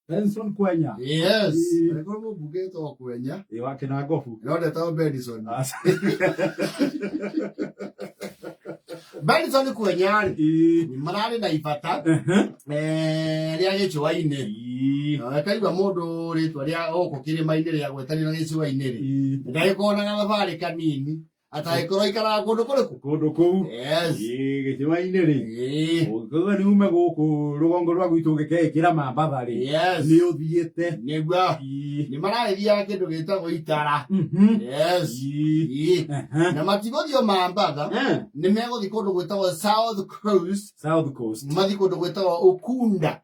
Benson Kwenya. Yes. Alikuwa mbunge wa Kwenya. Wake na gofu. Ndio tawo Benson. Benson Kwenya ni marari na ifata. Ria gicuwa-ini. Akaigwa mundu ritwa ria okukirima-ini ria gwetanira gicuwa-ini ri. Ndaikonaga thabari kanini. Ataikoro ikara kundu kuriku kundu kou. Yes. Gicuwa-ini ri. Uguo ni ume guku rugongo rwa gwitu ngikekira mambatha ri. Yes. Ni uthiete. Nigwa. Ni mararithia kindu gitagwo itara. Yes. Na matigothio mambatha ni meguthi kundu gwitagwo South Coast. South Coast. Mathi kundu gwitagwo Ukunda.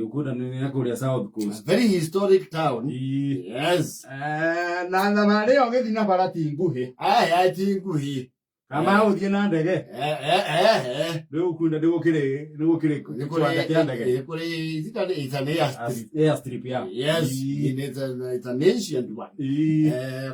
Ukunda ni nakuria South Coast. Very historic town. Yes. Na mareo ngithi na barati nguhi. Ti nguhi. Kama uthie na ndege. Riu Ukunda ndigukire kiwanja kia ndege. Kuri zitani itani airstrip ya. Yes. It's an ancient one.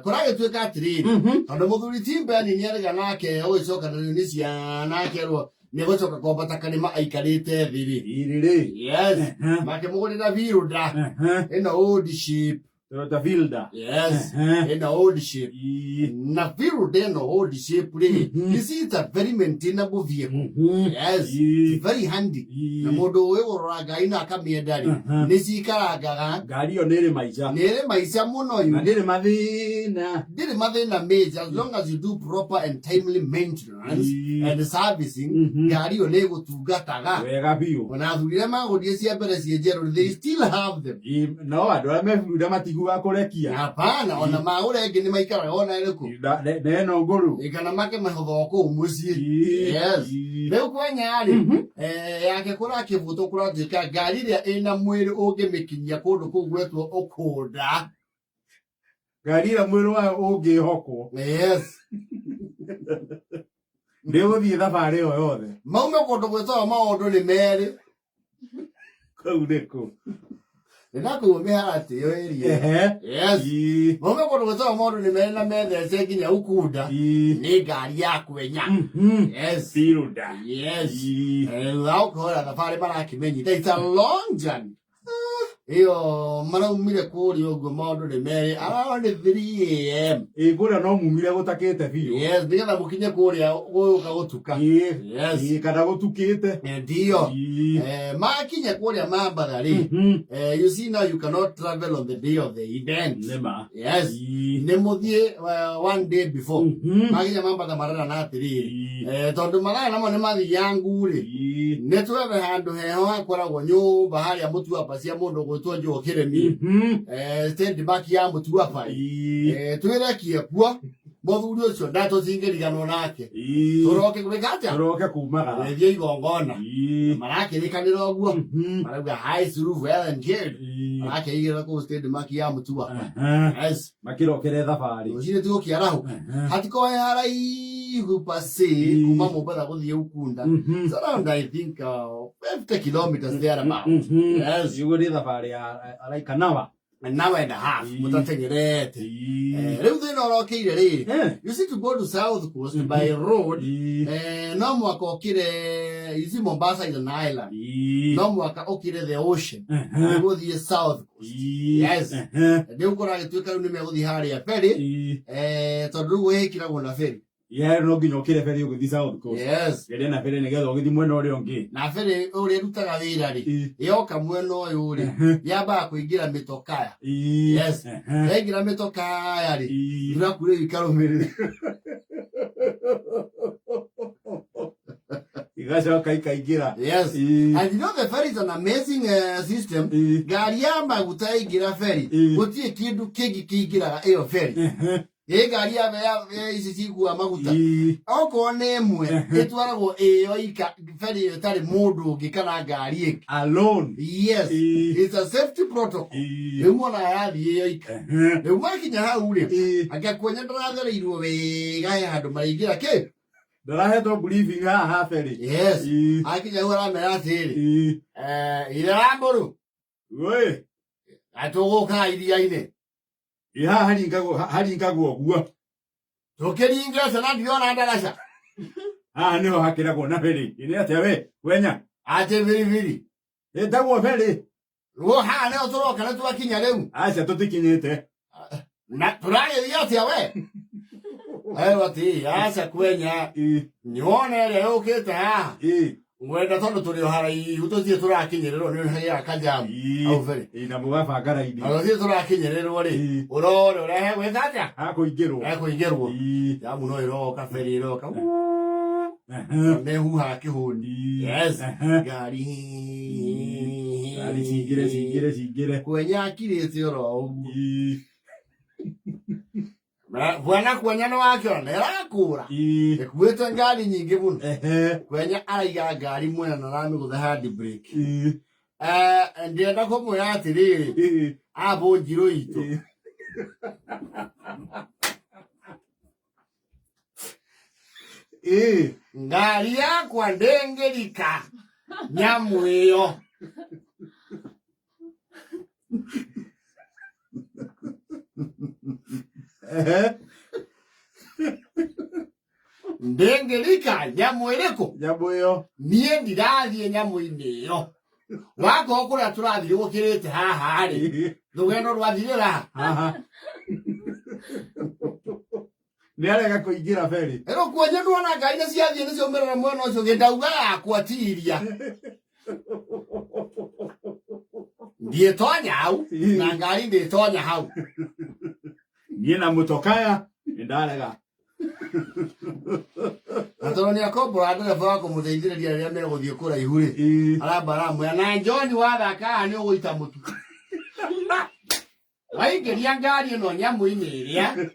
Kurage tweka atiri. Tondu muthuri timbe ni nyerega nake ugicoka ni ciana kerwo negocoka kwambata kanima aikarite thiri. Yes. Makimugurira viruda. Ina old ship. The Vilda. Yes. In the old ship. Na viruda in the old ship. You see, it's a very maintainable vehicle. Yes. Very handy. Na modo wewe raga ina kamia dari. Nisi karaga. Gari yo nere maisha. Nere maisha muno yu. Nere madina. Nere madina major. As long as you do proper and timely maintenance and servicing, gari yo nego tugataga. Wega biyo. Wanathurire magudie cia mbere cienjeru. They still have them. No, adora mefuda matigu wa kurekia. Hapana, ona maurenge ni maikara ona iriku. Neno nguru. Ikana make mahotho ku mucii. Yes. Riu Kwenya ari yake kura kivuto kura thika ngari ria ina mwiri ungimikinyia kundu kuu gwetwo Ukunda. Ngari ria mwiri wa ungihokwo. Yes. Ndio thie thabari yo yothe. Maume kundu gwetwo maundu ni meri. Kau ndiko. Ninaku meharati yo area. Yes. Maume kundu gwetwo maundu ni meri na methece nginya Ukunda. Ni ngari ya Kwenya. Yes. Viruda. Yes. Ukora thabari barakimenyi. It's a long journey. Iyo maraumire kuri ugo maundu ni meri around 3 am. Kuria no mumire gutakite biyo. Yes, ndiga mukinye kuria guka gutuka. Yes. Kada gutukite. Ndio. Makinye kuria mambatha ri. You see now you cannot travel on the day of the event. Nema. Yes. Nemuthie one day before. Makinye mambatha marara na atiri. Tondu marara namo ni mathi yangu ri. Netwebe handu heho hakoragwo nyumba haria mutu apacia mundu gwitwo Njokiremi. Stand back ya mutu apa. Twirekie kuo muthuri ucio ndatuzingiriganwo nake. Turoke gwikaja. Turoke kumaga. Thie igongona. Marakirikanira uguo. Marauga high through well and good. Marakirigira ku stand back ya mutu apa. Yes. Makirokere thabari. Ucire tukiarahu. Hatiko haraihu pase kuma Mombasa guthie Ukunda. So around I think 50 kilometers there about. Yes. You go to thabari like an hour. An hour and a half. Mutatengerete. Riu thina orokire ri. You see to go to South Coast by road. No mwaka okire izi Mombasa is an island. No mwaka okire the ocean. You go the South Coast. Yes. Riu kora gituika riu ni meguthi haria Ferry. Tondu gwikiragwo na Ferry. No nginya ukire Ferry ugithi South Coast. Yes. Gede na Ferry nigetha ugithi mwena uri ungi. Na Ferry uri rutaga wira ri. Yoka mwena uyu ri. Yamba kuingira mitokaya. Yes. Yaingira mitokaya ri. Ndakure ikarumirire. Igacoka ikaingira. Yes. And you know the ferry is an amazing system. Ngari ya maguta ingira Ferry. Gutie kindu kingi kiingiraga iyo Ferry. Ngari ya ici cigua maguta. Oko nemwe itwaragwo iyo ika Ferry itari mundu ungi kana ngari ingi. Alone. Yes. It's a safety protocol. Nimona yathi iyo ika. Nimakinya hau ri. Akakwenya ndarathereirwo wega handu maraingira ki. Ndarahetwo briefing haha Ferry. Yes. Akinya hau aramera atiri. Ira mburu. Oi. Atuguka iria-ini. Haringagwo guo. Tukiringa sana ndiona ndaraca. Niho hakiragwo na Ferry. Ini atia we Kwenya. Ate viri. Ndagwo Ferry. Wo ha ne otoroka na twakinya riu. Acha tutikinyite. Na turageria atia we. Wati acha Kwenya. Nyone ile yokete ha. Ngwenda tondu turi harai ututhie turakinyiriro ni haya kanjamu. Au Ferry. Ina mugafa ngaraini. Ututhie turakinyiriro ri. Urore urehe gwethatia. Akuingirwo. Jamu no iroka Ferry iroka. Mehu hakihuni. Yes. Ngari Singire. Kwenya akirite oro. Bwana Kwenya no wakyo nerakura. Ekuwete ngari nyingi muno. Kwenya araiga ngari mwena na rami gutha hard brake. Ndienda kumwira atiriri. Abo njiro itu. Ngari yakwa ndengerika nyamu iyo. Ndengerika nyamu iriko. Nyamu iyo. Nie ndirathie nyamu iyo. Wako kura turathire gukirite haha ri. Rugendo rwathire ra. Niarega kuingira Ferry. Ero Kwenya ndona ngari ciathie ni ciomerera mwena ucio ngindauga akwatiria. Ndietonya hau na ngari nditonya hau. Niena mutokaya ndarega. Atoni akobora ndereva wako mutheithiriria riria mere guthie kura ihuri. Arambara mwe na John wathaka ni uguita mutu. Waigeria ngari no nyamu-ini iria.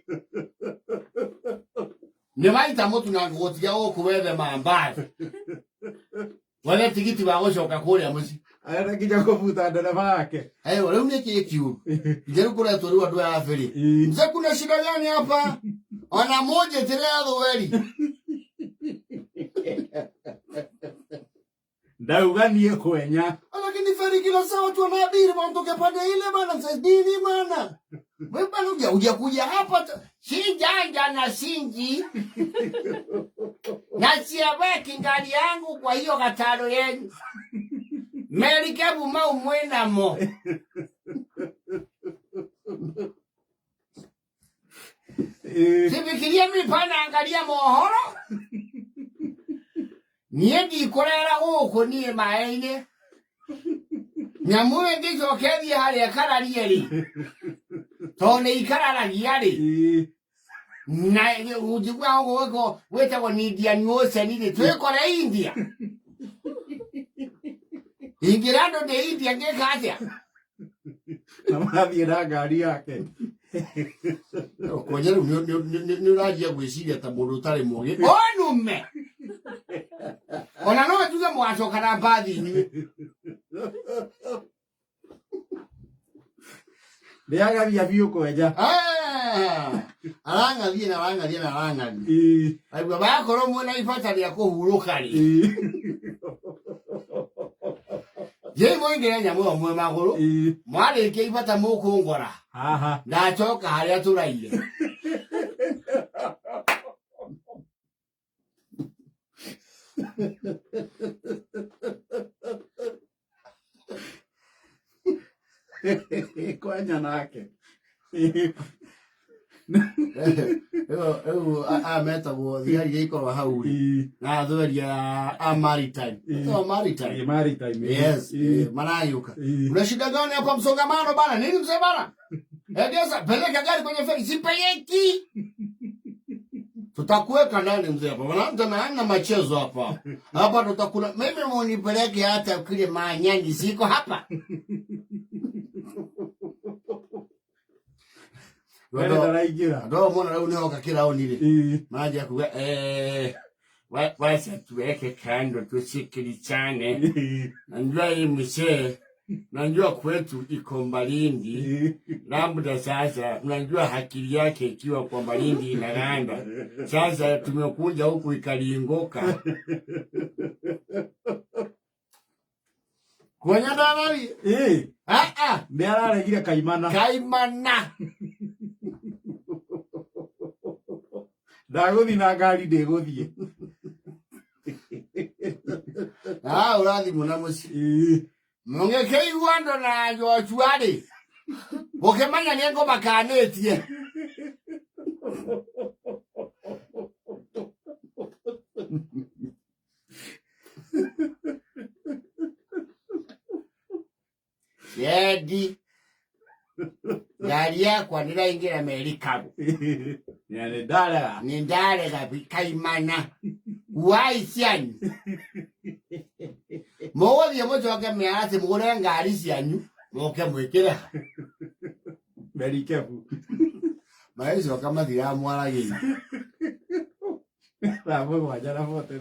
Ni waita mutu na ngutia ukuwethe mambari. Wale tigiti wa gucoka kuria muci. Ayana kinya kubuta ndereva wake. Riu ni kikiu. Njeru kura toru andu ya Ferry. Nje kuna shida gani hapa? Ona moja tere thweri. Ndauganie Kwenya. Lakini Ferry kila saa watu wanabiri wanatoka pande ile bana sasa nini bana? Wewe bana hujakuja hapa shinjanja na shinji. Na siabaki ngari yangu kwa hiyo kataro yenu. Melikebu mau mwena mo. Sibikiria mipana angalia mohoro. Niyendi ikorera guku nie maene. Nyamuwe ngicokethie haria kararie ri. Tone ikararagia ri. Na ujigwa ngo wetagwo ni Indian Ocean ri twikore India. Ingirando de India ngekatia. Namathie na ngari yake. Kwenya ni urajia gwiciria ta mundu utari mugi. Onume. Ona no tuge mwacoka na bathi ni. Ndiagathia biu Kwenya. Arangathie. Aigua bakorwo mwena ibata ria kuhuruka ri. Je mwingire nyamu mwe maguru. Mwarikia ibata mukungora. Ndacoka haria turaire. Kwenya nake. Metagwo thiari ikorwa hau ri. Na thweria maritime. Maritime. Yes. Manayuka. Una shida gani hapa msongamano bana? Nini mzee bana? Sasa peleka gari kwenye Ferry sipeleki. Tutakuweka ndani mzee hapa. Wanaanza na machezo hapa. Hapa tutakula. Mimi munipeleke hata kule manyani siko hapa. Wale daraigira. Ndo mwana leo ni hoka kila onile. Maji ya kuga wacha tuweke kando tusikilizane. Najua hii msee. Najua kwetu iko Malindi. Labda sasa najua akili yake ikiwa kwa Malindi inaganda. Sasa tumekuja huku ikalingoka. Kwenya dalali. Ndiararegire kaimana. Ndaguthi na ngari ndiguthie. Urathi muna muci. Mungeke uando na Joshua. Bokemanya nengo makanetie. Yedi. Ngari yakwa ndiraingira Amerika. Ni ndale kaimana. Wai cianyu. Mogothie mucoke mearate mugure ngari cianyu moke mwikire. Very careful. Maicoka mathira mwaragiire. Bravo, guayana foto,